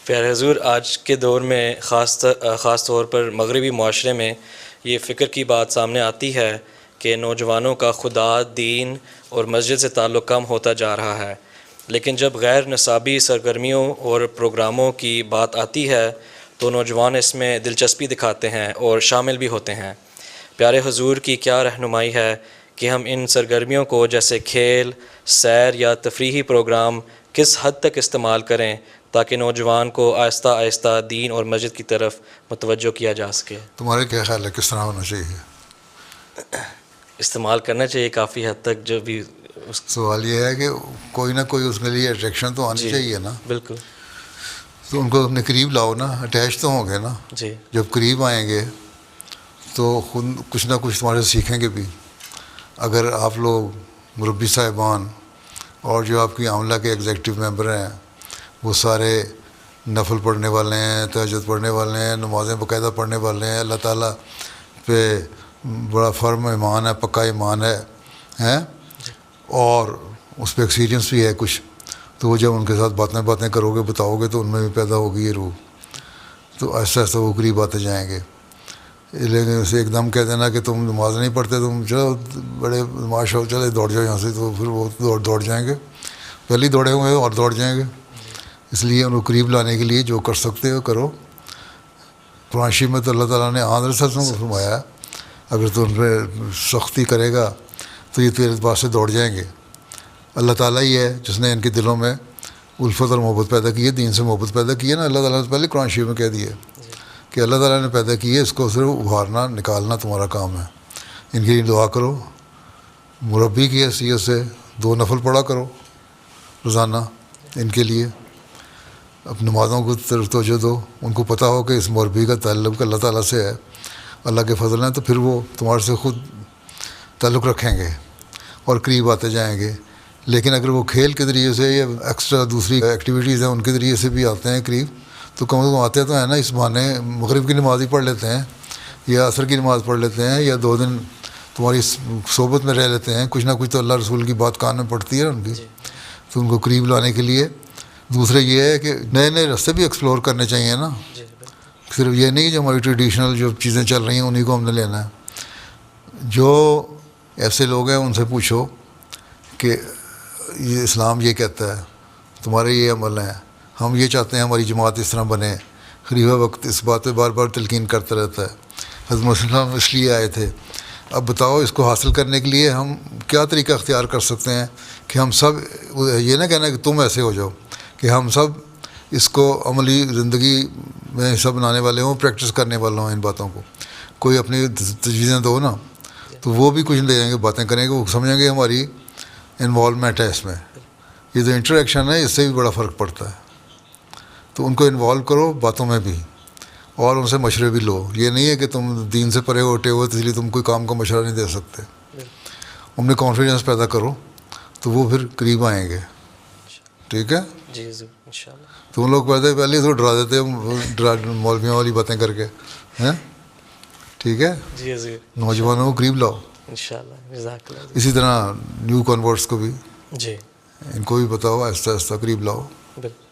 پیارے حضور، آج کے دور میں خاص طور پر مغربی معاشرے میں یہ فکر کی بات سامنے آتی ہے کہ نوجوانوں کا خدا، دین اور مسجد سے تعلق کم ہوتا جا رہا ہے، لیکن جب غیر نصابی سرگرمیوں اور پروگراموں کی بات آتی ہے تو نوجوان اس میں دلچسپی دکھاتے ہیں اور شامل بھی ہوتے ہیں۔ پیارے حضور کی کیا رہنمائی ہے کہ ہم ان سرگرمیوں کو جیسے کھیل، سیر یا تفریحی پروگرام کس حد تک استعمال کریں تاکہ نوجوان کو آہستہ آہستہ دین اور مسجد کی طرف متوجہ کیا جا سکے؟ تمہارے کیا خیال ہے کس طرح ہونا چاہیے؟ استعمال کرنا چاہیے کافی حد تک، جو بھی سوال یہ ہے کہ کوئی نہ کوئی اس کے لیے اٹریکشن تو آنی چاہیے نا۔ بالکل، تو ان کو اپنے قریب لاؤ نا، اٹیچ تو ہوں گے نا۔ جی جب قریب آئیں گے تو خود کچھ نہ کچھ تمہارے سیکھیں گے بھی۔ اگر آپ لوگ مربی صاحبان اور جو آپ کی عملہ کے ایگزیکٹو ممبر ہیں وہ سارے نفل پڑھنے والے ہیں، تہجد پڑھنے والے ہیں، نمازیں باقاعدہ پڑھنے والے ہیں، اللہ تعالیٰ پہ بڑا فرم ایمان ہے، پکا ایمان ہے اور اس پہ ایکسپیرینس بھی ہے کچھ، تو وہ جب ان کے ساتھ باتیں کرو گے، بتاؤ گے تو ان میں بھی پیدا ہوگی یہ روح، تو ایسا ایسا وہ قریب آتے جائیں گے۔ لیکن اسے ایک دم کہہ دینا کہ تم نماز نہیں پڑھتے، تم چلو بڑے نماز ہو، چلے دوڑ جاؤ یہاں سے، تو پھر وہ دوڑ جائیں گے، پہلے ہی دوڑے ہوئے اور دوڑ جائیں گے۔ اس لیے ان کو قریب لانے کے لیے جو کر سکتے ہو کرو۔ قرآن شریف میں تو اللہ تعالیٰ نے حضرت صلی اللہ علیہ وسلم کو فرمایا اگر تو ان پہ سختی کرے گا تو یہ تیرے پاس سے دوڑ جائیں گے۔ اللہ تعالیٰ ہی ہے جس نے ان کے دلوں میں الفت اور محبت پیدا کی ہے، دین سے محبت پیدا کی ہے نا۔ اللہ تعالیٰ نے پہلے قرآن شریف میں کہہ دیا کہ اللہ تعالیٰ نے پیدا کی ہے، اس کو صرف ابھارنا نکالنا تمہارا کام ہے۔ ان کے لیے دعا کرو، مربی کی حیثیت سے 2 نفل پڑھا کرو روزانہ ان کے لیے، اب نمازوں کو طرف توجہ دو، ان کو پتہ ہو کہ اس مربی کا تعلق اللہ تعالیٰ سے ہے، اللہ کے فضل ہیں، تو پھر وہ تمہارے سے خود تعلق رکھیں گے اور قریب آتے جائیں گے۔ لیکن اگر وہ کھیل کے ذریعے سے یا ایکسٹرا دوسری ایکٹیویٹیز ہیں ان کے ذریعے سے بھی آتے ہیں قریب، تو کم از کم آتے تو ہیں نا، اس بہانے مغرب کی نماز ہی پڑھ لیتے ہیں یا عصر کی نماز پڑھ لیتے ہیں یا 2 دن تمہاری صحبت میں رہ لیتے ہیں، کچھ نہ کچھ تو اللہ رسول کی بات کان میں پڑتی ہے ان کی۔ تو ان کو قریب لانے کے لیے دوسرے یہ ہے کہ نئے نئے راستے بھی ایکسپلور کرنے چاہیے نا، صرف یہ نہیں کہ جو ہماری ٹریڈیشنل جو چیزیں چل رہی ہیں انہیں کو ہم نے لینا ہے۔ جو ایسے لوگ ہیں ان سے پوچھو کہ یہ اسلام یہ کہتا ہے، تمہارے یہ عمل ہیں، ہم یہ چاہتے ہیں ہماری جماعت اس طرح بنے۔ خلیفہ وقت اس بات پہ بار بار تلقین کرتا رہتا ہے، حضرت مسلم اس لیے آئے تھے۔ اب بتاؤ اس کو حاصل کرنے کے لیے ہم کیا طریقہ اختیار کر سکتے ہیں کہ ہم سب یہ نہ کہنا کہ تم ایسے ہو جاؤ، کہ ہم سب اس کو عملی زندگی میں حصہ بنانے والے ہوں، پریکٹس کرنے والے ہوں ان باتوں کو۔ کوئی اپنی تجویزیں دو نا تو وہ بھی کچھ دیں گے، باتیں کریں گے، وہ سمجھیں گے ہماری انوالومنٹ ہے اس میں۔ یہ جو انٹریکشن ہے اس سے بھی بڑا فرق پڑتا ہے، تو ان کو انوالو کرو باتوں میں بھی اور ان سے مشورے بھی لو۔ یہ نہیں ہے کہ تم دین سے پرے ہوٹے ہو تو اس لیے تم کوئی کام کا مشورہ نہیں دے سکتے۔ ان میں کانفیڈنس پیدا کرو تو وہ پھر قریب آئیں گے، ٹھیک ہے؟ جی انشاءاللہ۔ تو ان لوگ پہلے تو ڈرا دیتے ہیں مولویوں والی باتیں کر کے، ہیں؟ ٹھیک ہے، جی حضور، نوجوانوں کو قریب لاؤ۔ انشاءاللہ، جزاک اللہ۔ اسی طرح نیو کنورٹس کو بھی جی ان کو بھی بتاؤ، آہستہ آہستہ قریب لاؤ۔ بالکل۔